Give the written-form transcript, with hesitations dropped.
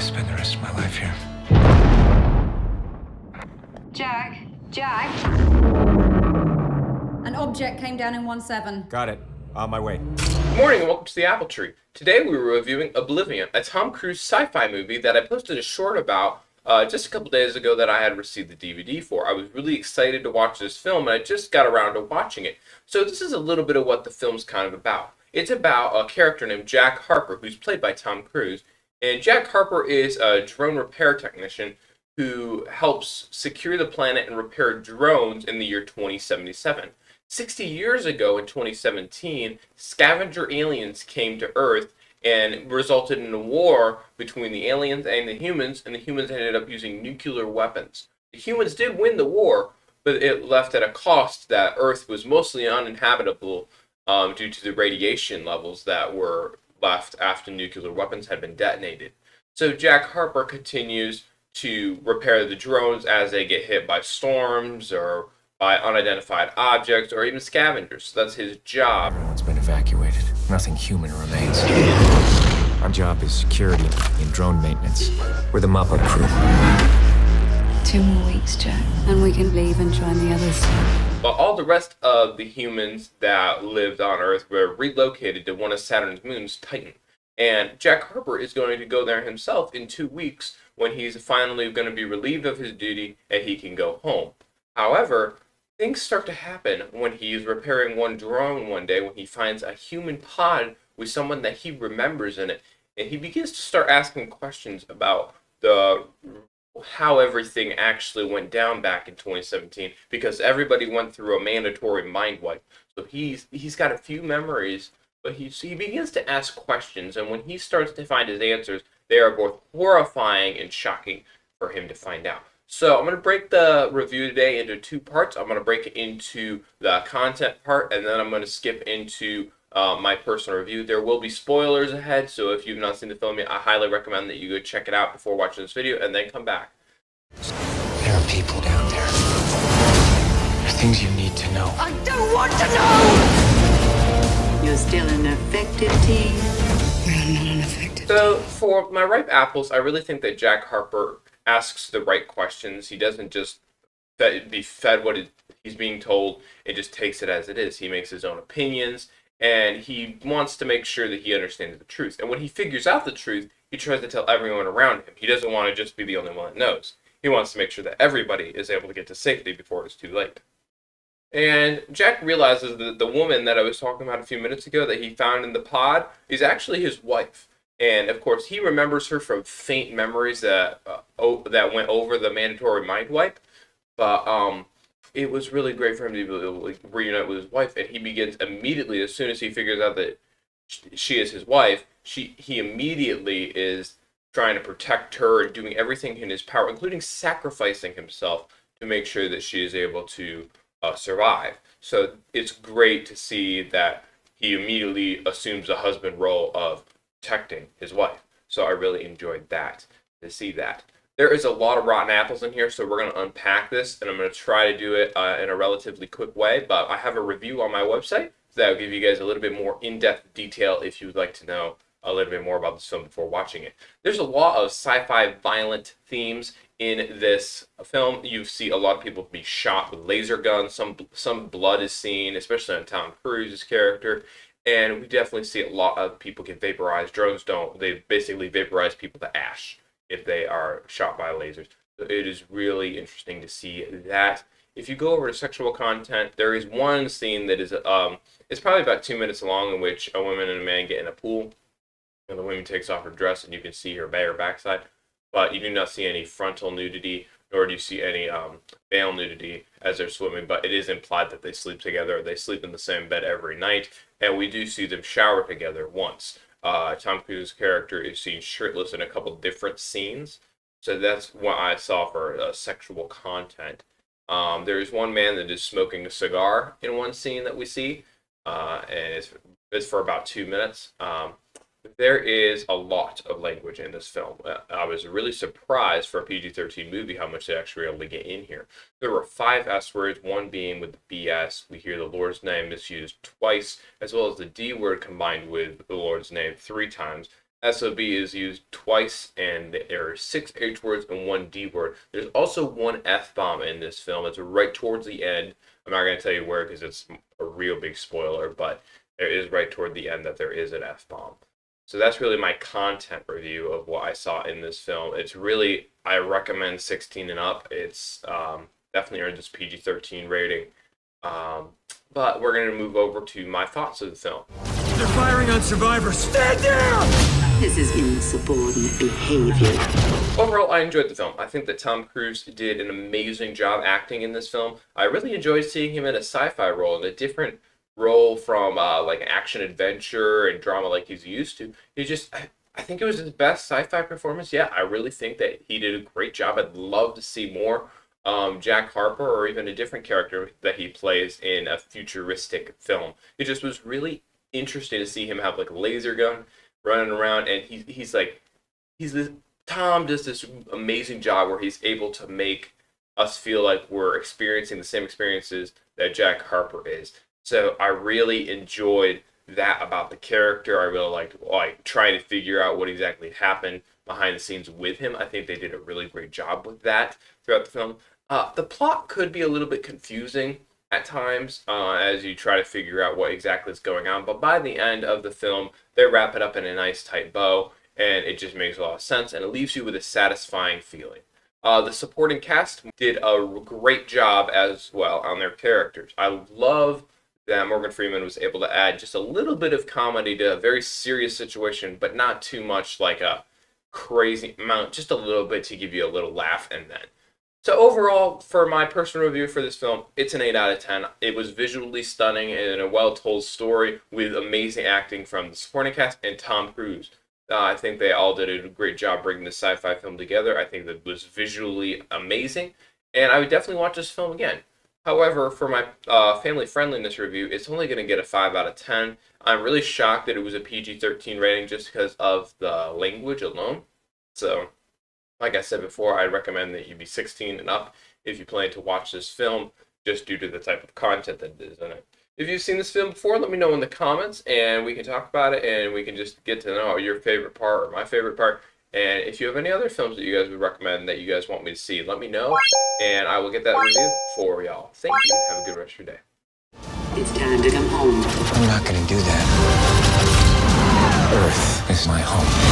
spend the rest of my life here. Jack. An object came down in 1-7. Got it. On my way. Good morning and welcome to the Apple Tree. Today we were reviewing Oblivion, a Tom Cruise sci-fi movie that I posted a short about just a couple days ago that I had received the DVD for. I was really excited to watch this film and I just got around to watching it. So this is a little bit of what the film's kind of about. It's about a character named Jack Harper, who's played by Tom Cruise. And Jack Harper is a drone repair technician who helps secure the planet and repair drones in the year 2077. 60 years ago in 2017, scavenger aliens came to Earth and resulted in a war between the aliens and the humans ended up using nuclear weapons. The humans did win the war, but it left at a cost that Earth was mostly uninhabitable due to the radiation levels that were left after nuclear weapons had been detonated. So Jack Harper continues to repair the drones as they get hit by storms or by unidentified objects or even scavengers. So that's his job. Everyone's been evacuated. Nothing human remains. Our job is security and drone maintenance. We're the mop-up crew. 2 more weeks, Jack, and we can leave and join the others. But all the rest of the humans that lived on Earth were relocated to one of Saturn's moons, Titan. And Jack Harper is going to go there himself in 2 weeks when he's finally going to be relieved of his duty and he can go home. However, things start to happen when he's repairing one drone one day when he finds a human pod with someone that he remembers in it. And he begins to start asking questions about how everything actually went down back in 2017 because everybody went through a mandatory mind wipe. So he's got a few memories, but he begins to ask questions. And when he starts to find his answers, they are both horrifying and shocking for him to find out. So I'm going to break the review today into 2 parts. I'm going to break it into the content part, and then I'm going to skip into my personal review. There will be spoilers ahead, so if you've not seen the film yet, I highly recommend that you go check it out before watching this video, and then come back. There are people down there. There are things you need to know. I don't want to know! You're still an effective team. We're not an effective So for my ripe apples, I really think that Jack Harper asks the right questions. He doesn't just be fed what he's being told and just takes it as it is. He makes his own opinions, and he wants to make sure that he understands the truth. And when he figures out the truth, he tries to tell everyone around him. He doesn't want to just be the only one that knows. He wants to make sure that everybody is able to get to safety before it's too late. And Jack realizes that the woman that I was talking about a few minutes ago that he found in the pod is actually his wife. And of course, he remembers her from faint memories that went over the mandatory mind wipe. But it was really great for him to be able to reunite with his wife. And he begins immediately, as soon as he figures out that she is his wife, he immediately is trying to protect her and doing everything in his power, including sacrificing himself to make sure that she is able to survive. So it's great to see that he immediately assumes the husband role of protecting his wife. So I really enjoyed that, to see that. There is a lot of rotten apples in here, so we're going to unpack this, and I'm going to try to do it in a relatively quick way, but I have a review on my website that will give you guys a little bit more in-depth detail if you would like to know a little bit more about this film before watching it. There's a lot of sci-fi violent themes in this film. You see a lot of people be shot with laser guns, some blood is seen, especially on Tom Cruise's character. And we definitely see a lot of people get vaporized. Drones don't. They basically vaporize people to ash if they are shot by lasers. So it is really interesting to see that. If you go over to sexual content, there is one scene that is it's probably about 2 minutes long in which a woman and a man get in a pool. And the woman takes off her dress and you can see her bare backside. But you do not see any frontal nudity, nor do you see any male nudity as they're swimming. But it is implied that they sleep together. They sleep in the same bed every night. And we do see them shower together once. Tom Cruise's character is seen shirtless in a couple different scenes. So that's what I saw for sexual content. There is one man that is smoking a cigar in one scene that we see. And it's for about 2 minutes. There is a lot of language in this film. I was really surprised for a PG-13 movie how much they actually were able to get in here. There were 5 S words, one being with the BS. We hear the Lord's name misused twice, as well as the D word combined with the Lord's name 3 times. SOB is used twice, and there are 6 H words and 1 D word. There's also 1 F bomb in this film. It's right towards the end. I'm not going to tell you where because it's a real big spoiler, but there is right toward the end that there is an F bomb. So that's really my content review of what I saw in this film. It's really, I recommend 16 and up. It's definitely earned this PG-13 rating. But we're going to move over to my thoughts of the film. They're firing on survivors. Stand down! This is insubordinate behavior. Overall, I enjoyed the film. I think that Tom Cruise did an amazing job acting in this film. I really enjoyed seeing him in a sci-fi role, in a different role from like action adventure and drama like he's used to. I think it was his best sci-fi performance. Yeah, I really think that he did a great job. I'd love to see more Jack Harper or even a different character that he plays in a futuristic film. It just was really interesting to see him have like a laser gun running around, and Tom does this amazing job where he's able to make us feel like we're experiencing the same experiences that Jack Harper is. So I really enjoyed that about the character. I really liked trying to figure out what exactly happened behind the scenes with him. I think they did a really great job with that throughout the film. The plot could be a little bit confusing at times as you try to figure out what exactly is going on, but by the end of the film, they wrap it up in a nice tight bow, and it just makes a lot of sense, and it leaves you with a satisfying feeling. The supporting cast did a great job as well on their characters. I love that Morgan Freeman was able to add just a little bit of comedy to a very serious situation, but not too much like a crazy amount, just a little bit to give you a little laugh and then. So overall, for my personal review for this film, it's an 8 out of 10. It was visually stunning and a well-told story with amazing acting from the supporting cast and Tom Cruise. I think they all did a great job bringing the sci-fi film together. I think that it was visually amazing, and I would definitely watch this film again. However, for my family friendliness review, it's only going to get a 5 out of 10. I'm really shocked that it was a PG-13 rating just because of the language alone. So, like I said before, I'd recommend that you be 16 and up if you plan to watch this film, just due to the type of content that is in it. If you've seen this film before, let me know in the comments, and we can talk about it, and we can just get to know your favorite part or my favorite part. And if you have any other films that you guys would recommend that you guys want me to see, let me know, and I will get that review for y'all. Thank you. Have a good rest of your day. It's time to come home. I'm not gonna do that. Earth is my home.